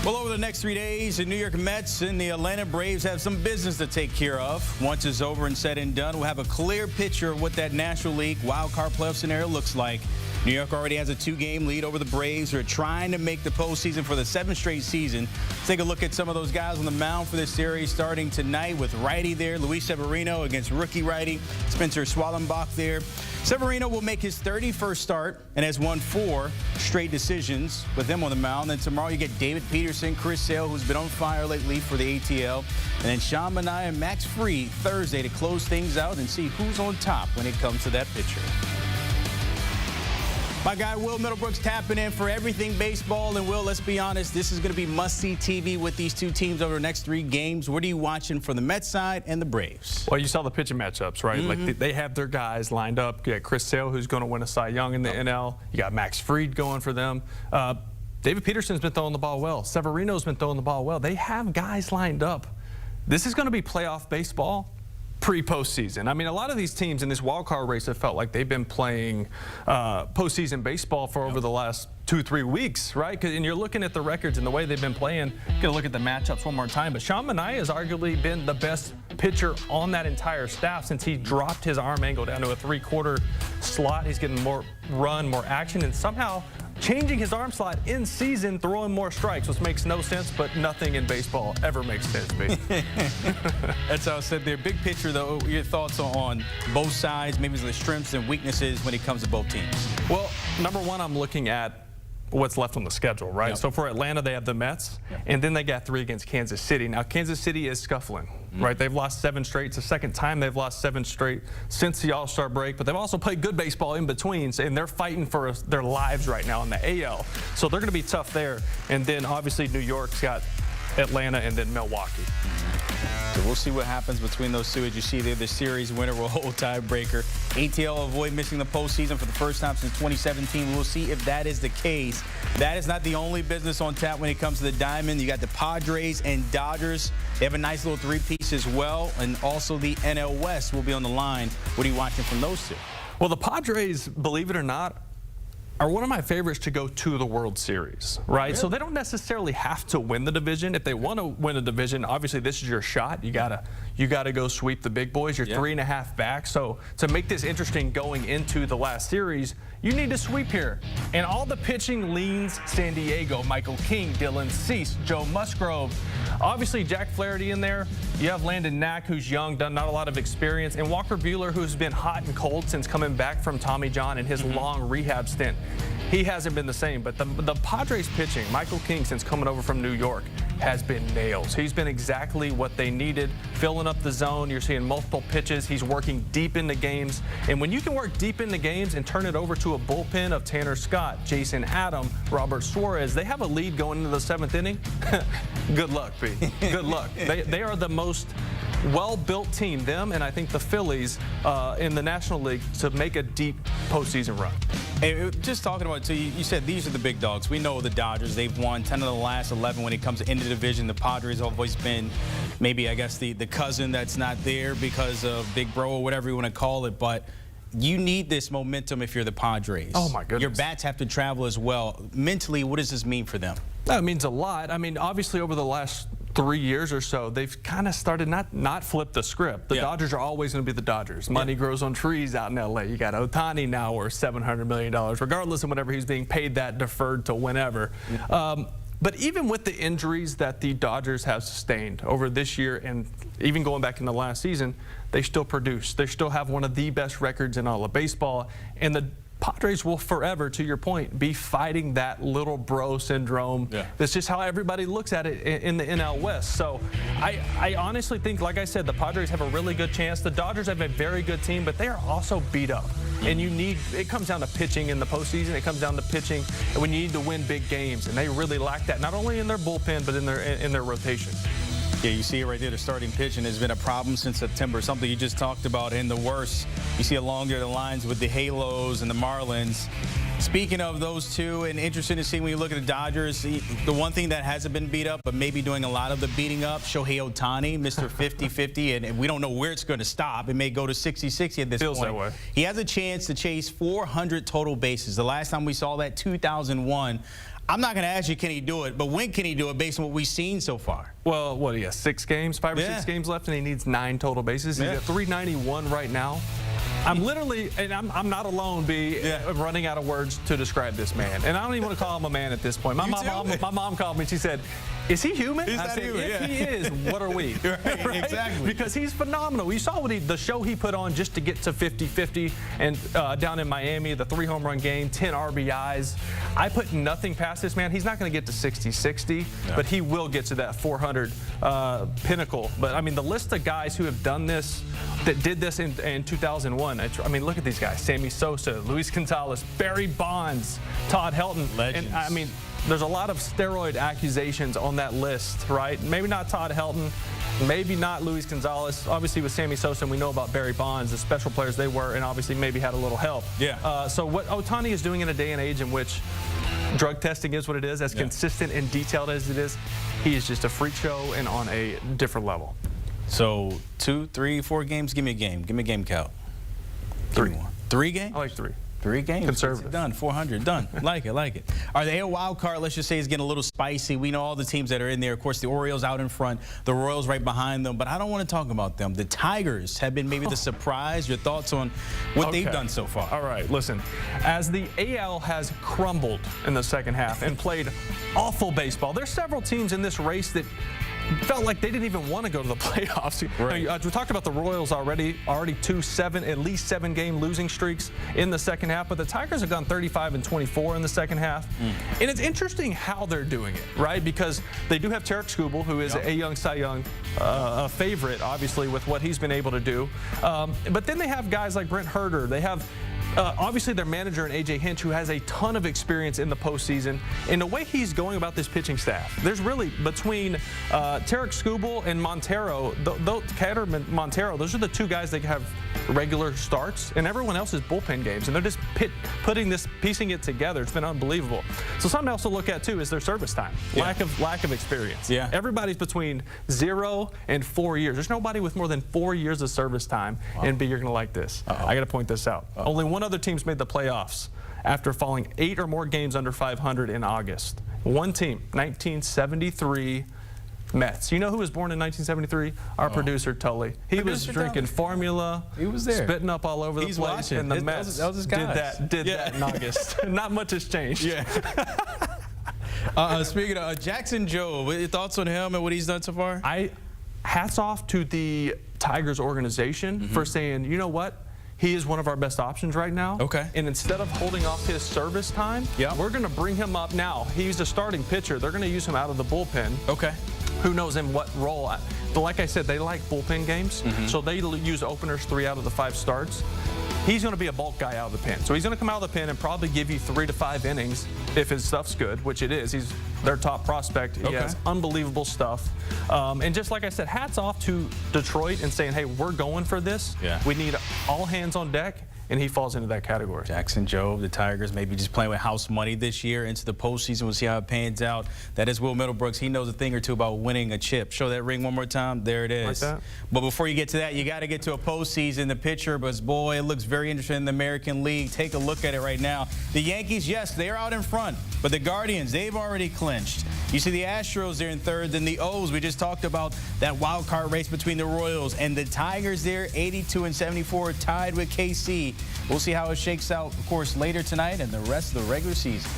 Well, over the next 3 days, the New York Mets and the Atlanta Braves have some business to take care of. Once it's over and said and done, we'll have a clear picture of what that National League wild card playoff scenario looks like. New York already has a 2-game lead over the Braves, who are trying to make the postseason for the 7th straight season. Let's take a look at some of those guys on the mound for this series, starting tonight with righty there, Luis Severino against rookie righty Spencer Schwallenbach there. Severino will make his 31st start and has won 4 straight decisions with him on the mound. Then tomorrow you get David Peterson, Chris Sale, who's been on fire lately for the ATL, and then Sean Manaea and Max Fried Thursday to close things out and see who's on top when it comes to that pitcher. My guy Will Middlebrooks tapping in for everything baseball. And Will, let's be honest, this is going to be must-see TV with these two teams over the next 3 games. What are you watching for the Mets side and the Braves? Well, you saw the pitching matchups, right? Like they have their guys lined up. You got Chris Sale, who's going to win a Cy Young in the NL. You got Max Fried going for them. David Peterson's been throwing the ball well. Severino's been throwing the ball well. They have guys lined up. This is going to be playoff baseball pre-postseason. I mean, a lot of these teams in this wild card race have felt like they've been playing postseason baseball for over the last 2-3 weeks, right? And you're looking at the records and the way they've been playing. You're gonna look at the matchups one more time. But Sean Manaea has arguably been the best pitcher on that entire staff since he dropped his arm angle down to a 3/4 slot. He's getting more run, more action, and somehow changing his arm slot in season, throwing more strikes, which makes no sense, but nothing in baseball ever makes sense to me. That's how I said there. Big picture, though, your thoughts on both sides, maybe the strengths and weaknesses when it comes to both teams. Well, number one, I'm looking at what's left on the schedule, right? Yep. So for Atlanta, they have the Mets, and then they got 3 against Kansas City. Now, Kansas City is scuffling, right? They've lost 7 straight. It's the second time they've lost 7 straight since the All-Star break, but they've also played good baseball in between, and they're fighting for their lives right now in the AL. So they're going to be tough there. And then, obviously, New York's got Atlanta and then Milwaukee. So we'll see what happens between those two. As you see there, the series winner will hold tiebreaker. ATL will avoid missing the postseason for the first time since 2017. We'll see if that is the case. That is not the only business on tap when it comes to the Diamond. You got the Padres and Dodgers. They have a nice little 3-piece as well. And also the NL West will be on the line. What are you watching from those two? Well, the Padres, believe it or not, are one of my favorites to go to the World Series, right? Really? So they don't necessarily have to win the division. If they want to win a division, obviously this is your shot. You gotta go sweep the big boys. You're 3.5 back. So to make this interesting going into the last series, you need to sweep here. And all the pitching leans San Diego. Michael King, Dylan Cease, Joe Musgrove. Obviously Jack Flaherty in there. You have Landon Knack, who's young, done not a lot of experience, and Walker Buehler, who's been hot and cold since coming back from Tommy John and his long rehab stint. He hasn't been the same, but the Padres pitching, Michael King, since coming over from New York, has been nails. He's been exactly what they needed, filling up the zone. You're seeing multiple pitches. He's working deep into games. And when you can work deep into games and turn it over to a bullpen of Tanner Scott, Jason Adam, Robert Suarez, they have a lead going into the 7th inning. Good luck, P. Good luck. They are the most well-built team, them and I think the Phillies in the National League, to make a deep postseason run. Hey, just talking about it, so you said these are the big dogs. We know the Dodgers. They've won 10 of the last 11 when it comes to end of division. The Padres have always been maybe, I guess, the cousin that's not there because of Big Bro or whatever you want to call it. But you need this momentum if you're the Padres. Oh, my goodness. Your bats have to travel as well. Mentally, what does this mean for them? That means a lot. I mean, obviously, over the last 3 years or so, they've kind of started not flip the script. The Dodgers are always going to be the Dodgers. Money grows on trees out in L.A. You got Ohtani now worth $700 million, regardless of whatever he's being paid that deferred to whenever. But even with the injuries that the Dodgers have sustained over this year and even going back in the last season, they still produce. They still have one of the best records in all of baseball. And the Padres will forever, to your point, be fighting that little bro syndrome. That's just how everybody looks at it in the NL West. So I honestly think, like I said, the Padres have a really good chance. The Dodgers have a very good team, but they are also beat up. And it comes down to pitching in the postseason. It comes down to pitching and when you need to win big games. And they really lack that, not only in their bullpen, but in their rotation. Yeah, you see it right there. The starting pitching has been a problem since September, something you just talked about. And the worst, you see along there the lines with the Halos and the Marlins. Speaking of those two, and interesting to see when you look at the Dodgers, the one thing that hasn't been beat up, but maybe doing a lot of the beating up, Shohei Ohtani, Mr. 50-50, and we don't know where it's going to stop. It may go to 60-60 at this point. Feels that way. He has a chance to chase 400 total bases. The last time we saw that, 2001. I'm not going to ask you can he do it, but when can he do it based on what we've seen so far? Well, what, he has 6 games, 5 or 6 games left, and he needs 9 total bases. He's at 391 right now. I'm literally, and I'm not alone, running out of words to describe this man. And I don't even want to call him a man at this point. My mom called me and she said, is he human? I said, if he is, what are we? Right? Exactly. Because he's phenomenal. You saw the show he put on just to get to 50-50 and down in Miami, the 3 home run game, 10 RBIs. I put nothing past this man. He's not going to get to 60-60, but he will get to that 400 pinnacle. But, I mean, the list of guys who have done this, that did this in 2001, I mean, look at these guys. Sammy Sosa, Luis Gonzalez, Barry Bonds, Todd Helton. Legends. And, I mean, there's a lot of steroid accusations on that list, right? Maybe not Todd Helton, maybe not Luis Gonzalez. Obviously, with Sammy Sosa, we know about Barry Bonds, the special players they were, and obviously maybe had a little help. Yeah. So what Ohtani is doing in a day and age in which drug testing is what it is, as consistent and detailed as it is, he is just a freak show and on a different level. So 2, 3, 4 games. Give me a game. Give me a game count. 3. 3 games? I like 3. 3 games. Conservative. Done. 400. Done. Like it. Like it. Are they a wild card? Let's just say it's getting a little spicy. We know all the teams that are in there. Of course, the Orioles out in front, the Royals right behind them. But I don't want to talk about them. The Tigers have been maybe the surprise. Your thoughts on what they've done so far? All right. Listen, as the AL has crumbled in the second half and played awful baseball, there's several teams in this race that felt like they didn't even want to go to the playoffs. Right. We talked about the Royals already 2 at least 7 game losing streaks in the second half, but the Tigers have gone 35-24 in the second half. And it's interesting how they're doing it, right? Because they do have Tarik Skubal, who is a young Cy Young favorite, obviously, with what he's been able to do. But then they have guys like Brent Herter. They have obviously their manager in A.J. Hinch, who has a ton of experience in the postseason. And the way he's going about this pitching staff, there's really, between Tarik Skubal and Montero, Montero, those are the 2 guys that have regular starts, and everyone else is bullpen games. And they're just piecing it together. It's been unbelievable. So something else to look at, too, is their service time. Lack of experience. Yeah. Everybody's between 0 and 4 years. There's nobody with more than 4 years of service time. And B, you're going to like this. I got to point this out. Only one other team's made the playoffs after falling 8 or more games under 500 in August. One team, 1973 Mets. You know who was born in 1973? Our producer, Tully. He was drinking formula. He was there. Spitting up all over the place. Watching. And the Mets that was his guys. did that in August. Not much has changed. Yeah. Speaking of Jackson Jobe, what are your thoughts on him and what he's done so far? Hats off to the Tigers organization for saying, you know what? He is one of our best options right now. Okay. And instead of holding off his service time, we're going to bring him up now. He's a starting pitcher. They're going to use him out of the bullpen. Okay. Who knows in what role? But like I said, they like bullpen games, so they use openers 3 out of the 5 starts. He's going to be a bulk guy out of the pen. So he's going to come out of the pen and probably give you 3 to 5 innings if his stuff's good, which it is. He's their top prospect. He has unbelievable stuff. And just like I said, hats off to Detroit and saying, hey, we're going for this. We need all hands on deck. And he falls into that category. Jackson Jobe, the Tigers, maybe just playing with house money this year into the postseason. We'll see how it pans out. That is Will Middlebrooks. He knows a thing or two about winning a chip. Show that ring one more time. There it is. Like that. But before you get to that, you got to get to a postseason. The pitcher, but boy, it looks very interesting in the American League. Take a look at it right now. The Yankees, yes, they're out in front. But the Guardians, they've already clinched. You see the Astros there in third, then the O's. We just talked about that wild card race between the Royals and the Tigers there, 82-74, tied with KC. We'll see how it shakes out, of course, later tonight and the rest of the regular season.